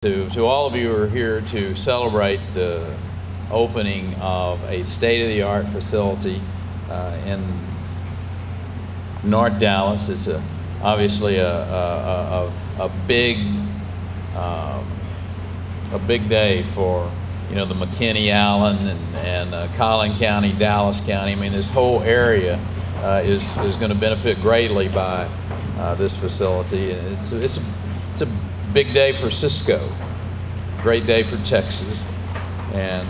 To all of you who are here to celebrate the opening of a state-of-the-art facility in North Dallas. It's obviously a big day for the McKinney, Allen, and Collin County, Dallas County. I mean, this whole area is going to benefit greatly by this facility. And it's a big day for Cisco, great day for Texas, and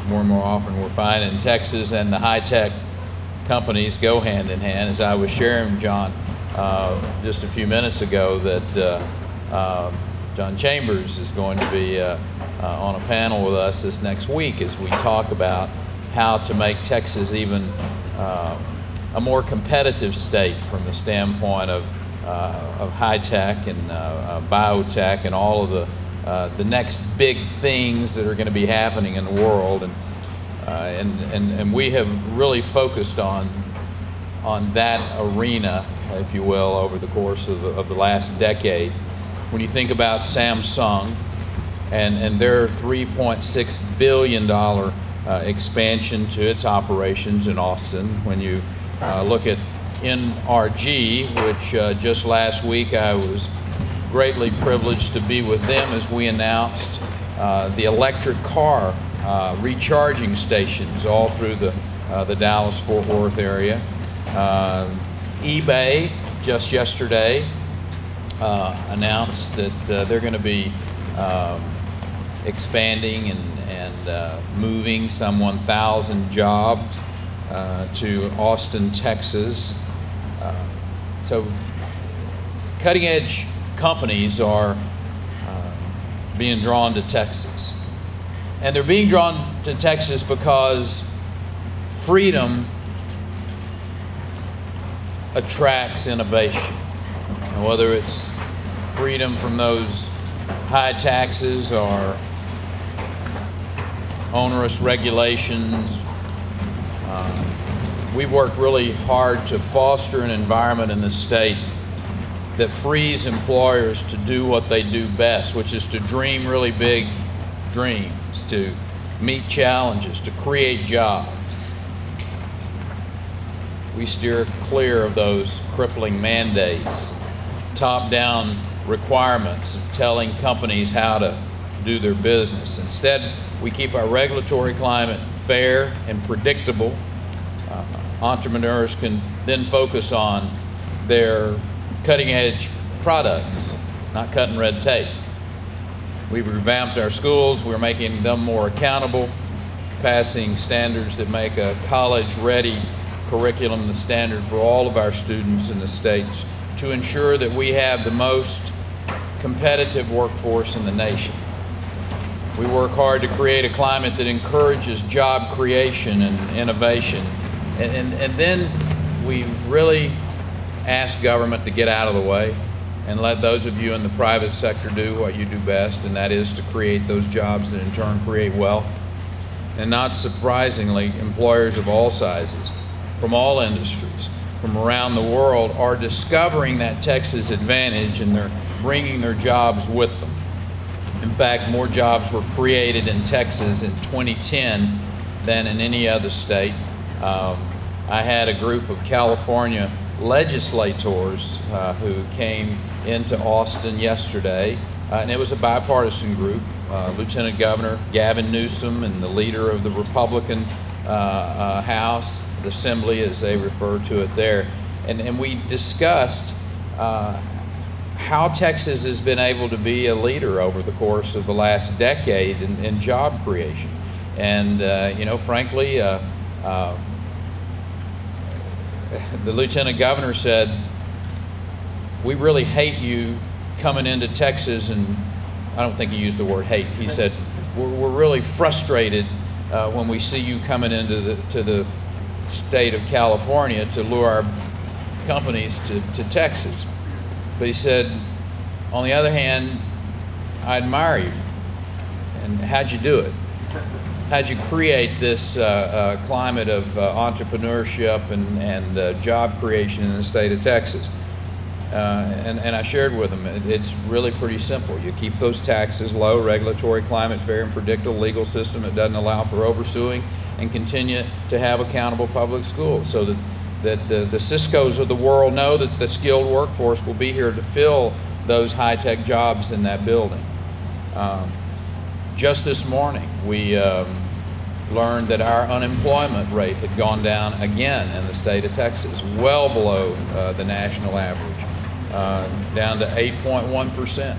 more and more often we're finding Texas and the high-tech companies go hand in hand. As I was sharing, John, just a few minutes ago, that John Chambers is going to be on a panel with us this next week as we talk about how to make Texas even a more competitive state from the standpoint of high-tech and biotech and all of the next big things that are going to be happening in the world, and we have really focused on that arena, if you will, over the course of the last decade. When you think about Samsung and their $3.6 billion expansion to its operations in Austin, when you look at NRG, which just last week I was greatly privileged to be with them as we announced the electric car recharging stations all through the Dallas-Fort Worth area. eBay just yesterday announced that they're going to be expanding and moving some 1,000 jobs to Austin, Texas. So cutting-edge companies are being drawn to Texas. And they're being drawn to Texas because freedom attracts innovation. And whether it's freedom from those high taxes or onerous regulations, we've worked really hard to foster an environment in the state that frees employers to do what they do best, which is to dream really big dreams, to meet challenges, to create jobs. We steer clear of those crippling mandates, top-down requirements of telling companies how to do their business. Instead, we keep our regulatory climate fair and predictable. Entrepreneurs can then focus on their cutting-edge products, not cutting red tape. We've revamped our schools. We're making them more accountable, passing standards that make a college-ready curriculum the standard for all of our students in the states to ensure that we have the most competitive workforce in the nation. We work hard to create a climate that encourages job creation and innovation. And then we really ask government to get out of the way and let those of you in the private sector do what you do best, and that is to create those jobs that in turn create wealth. And not surprisingly, employers of all sizes, from all industries, from around the world, are discovering that Texas advantage, and they're bringing their jobs with them. In fact, more jobs were created in Texas in 2010 than in any other state. I had a group of California legislators who came into Austin yesterday, and it was a bipartisan group. Lieutenant Governor Gavin Newsom and the leader of the Republican House, the Assembly as they refer to it there, and we discussed how Texas has been able to be a leader over the course of the last decade in job creation. And frankly, the Lieutenant Governor said, "We really hate you coming into Texas," and I don't think he used the word hate. He said, we're really frustrated when we see you coming into the state of California to lure our companies to Texas." But he said, on the other hand, "I admire you. And how'd you do it? How'd you create this climate of entrepreneurship and job creation in the state of Texas?" and I shared with them, it's really pretty simple. You keep those taxes low, regulatory climate fair and predictable, legal system that doesn't allow for oversuing, and continue to have accountable public schools so that the Ciscos of the world know that the skilled workforce will be here to fill those high-tech jobs in that building. Just this morning, we learned that our unemployment rate had gone down again in the state of Texas, well below the national average. Down to 8.1%.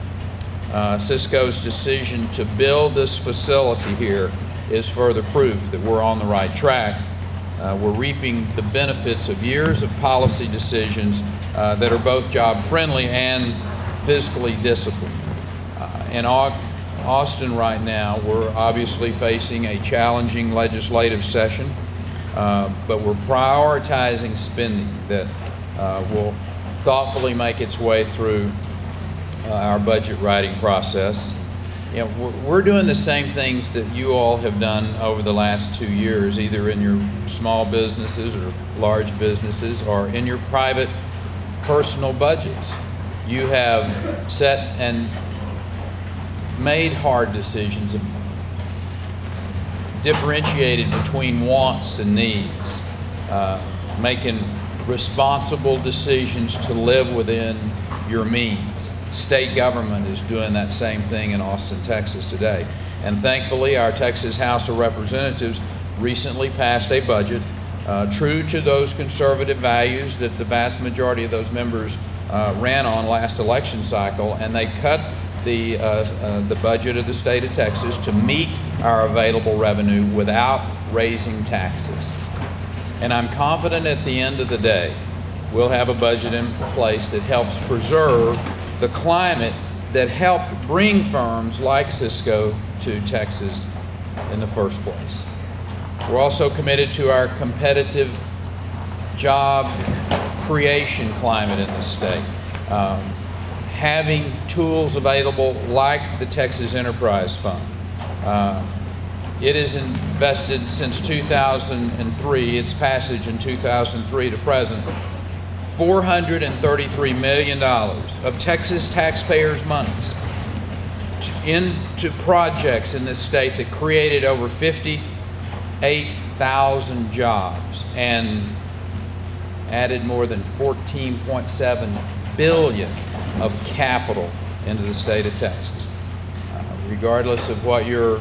Cisco's decision to build this facility here is further proof that we're on the right track. We're reaping the benefits of years of policy decisions that are both job-friendly and fiscally disciplined. In Austin right now, we're obviously facing a challenging legislative session, but we're prioritizing spending that will thoughtfully make its way through our budget writing process. You know, we're doing the same things that you all have done over the last 2 years, either in your small businesses or large businesses or in your private personal budgets. You have set and made hard decisions, differentiated between wants and needs, making responsible decisions to live within your means. State government is doing that same thing in Austin, Texas today. And thankfully, our Texas House of Representatives recently passed a budget true to those conservative values that the vast majority of those members ran on last election cycle, and they cut the budget of the state of Texas to meet our available revenue without raising taxes. And I'm confident at the end of the day, we'll have a budget in place that helps preserve the climate that helped bring firms like Cisco to Texas in the first place. We're also committed to our competitive job creation climate in the state. Having tools available like the Texas Enterprise Fund. It has invested since 2003, its passage in 2003 to present, $433 million of Texas taxpayers' monies into projects in this state that created over 58,000 jobs and added more than $14.7 billion of capital into the state of Texas. Regardless of what your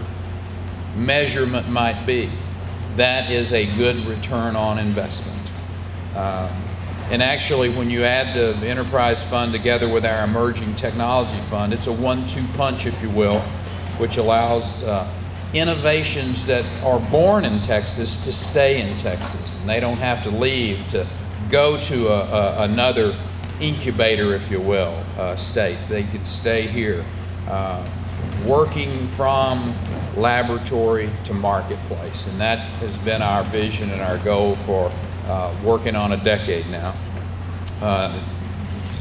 measurement might be, that is a good return on investment. And actually, when you add the Enterprise Fund together with our Emerging Technology Fund, it's a 1-2 punch, if you will, which allows innovations that are born in Texas to stay in Texas. And they don't have to leave to go to another incubator, if you will, state. They could stay here, working from laboratory to marketplace. And that has been our vision and our goal for working on a decade now.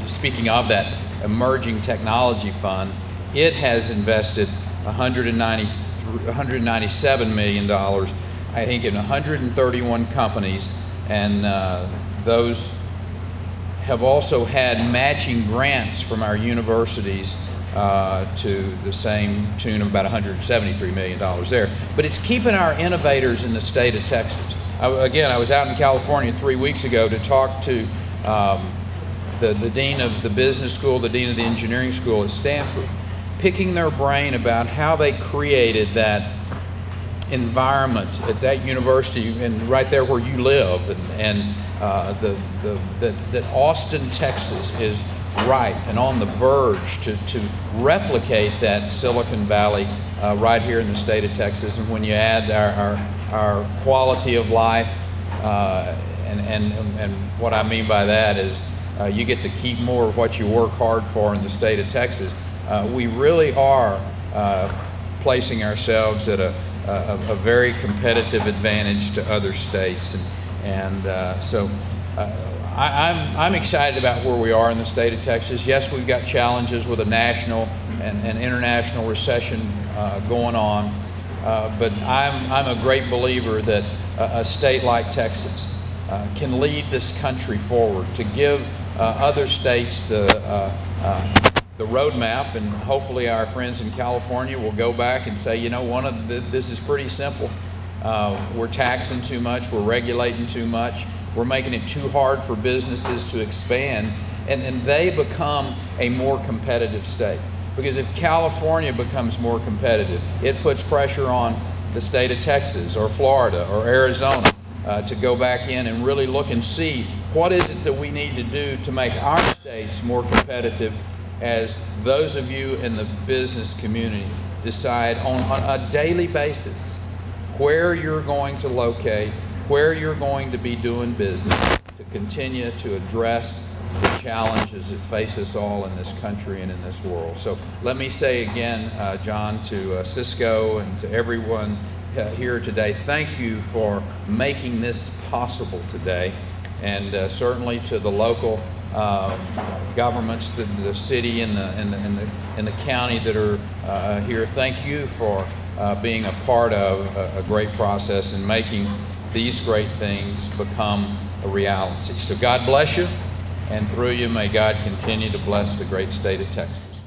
Speaking of that Emerging Technology Fund, it has invested $197 million, I think, in 131 companies, and those have also had matching grants from our universities to the same tune of about $173 million there. But it's keeping our innovators in the state of Texas. Again, I was out in California 3 weeks ago to talk to the dean of the business school, the dean of the engineering school at Stanford, picking their brain about how they created that environment at that university and right there where you live, and that Austin, Texas is ripe and on the verge to replicate that Silicon Valley right here in the state of Texas. And when you add our quality of life, and what I mean by that is you get to keep more of what you work hard for in the state of Texas. We really are placing ourselves at a very competitive advantage to other states, so I'm excited about where we are in the state of Texas. Yes, we've got challenges with a national and international recession going on, but I'm a great believer that a state like Texas can lead this country forward, to give other states the roadmap, and hopefully our friends in California will go back and say, you know, this is pretty simple. We're taxing too much, we're regulating too much, we're making it too hard for businesses to expand, and they become a more competitive state. Because if California becomes more competitive, it puts pressure on the state of Texas or Florida or Arizona to go back in and really look and see what is it that we need to do to make our states more competitive, as those of you in the business community decide on a daily basis where you're going to locate, where you're going to be doing business to continue to address the challenges that face us all in this country and in this world. So let me say again, John, to Cisco and to everyone here today, thank you for making this possible today, and certainly to the local governments, the city and the county that are here. Thank you for being a part of a great process and making these great things become a reality. So God bless you, and through you may God continue to bless the great state of Texas.